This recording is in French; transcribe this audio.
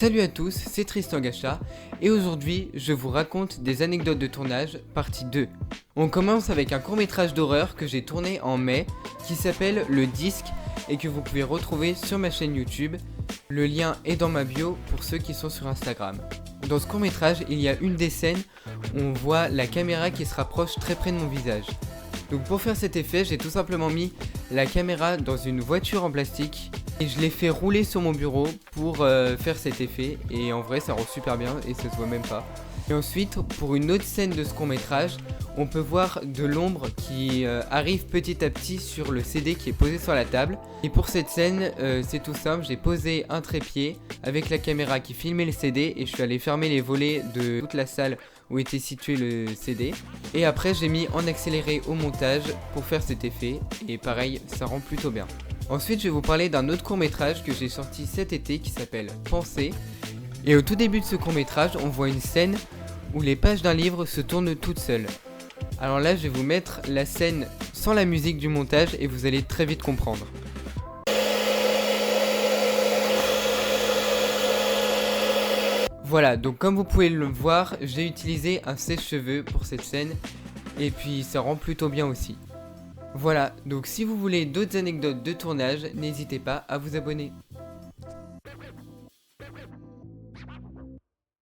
Salut à tous, c'est Tristan Gacha et aujourd'hui je vous raconte des anecdotes de tournage partie 2. On commence avec un court-métrage d'horreur que j'ai tourné en mai qui s'appelle Le Disque et que vous pouvez retrouver sur ma chaîne YouTube. Le lien est dans ma bio pour ceux qui sont sur Instagram. Dans ce court-métrage, il y a une des scènes où on voit la caméra qui se rapproche très près de mon visage. Donc pour faire cet effet, j'ai tout simplement mis la caméra dans une voiture en plastique et je l'ai fait rouler sur mon bureau pour faire cet effet, et en vrai ça rend super bien et ça se voit même pas. Et ensuite, pour une autre scène de ce court métrage, on peut voir de l'ombre qui arrive petit à petit sur le CD qui est posé sur la table. Et pour cette scène, c'est tout simple, j'ai posé un trépied avec la caméra qui filmait le CD et je suis allé fermer les volets de toute la salle où était situé le CD. Et après j'ai mis en accéléré au montage pour faire cet effet, et pareil, ça rend plutôt bien. Ensuite, je vais vous parler d'un autre court-métrage que j'ai sorti cet été qui s'appelle Penser. Et au tout début de ce court-métrage, on voit une scène où les pages d'un livre se tournent toutes seules. Alors là, je vais vous mettre la scène sans la musique du montage et vous allez très vite comprendre. Voilà, donc comme vous pouvez le voir, j'ai utilisé un sèche-cheveux pour cette scène et puis ça rend plutôt bien aussi. Voilà, donc si vous voulez d'autres anecdotes de tournage, n'hésitez pas à vous abonner.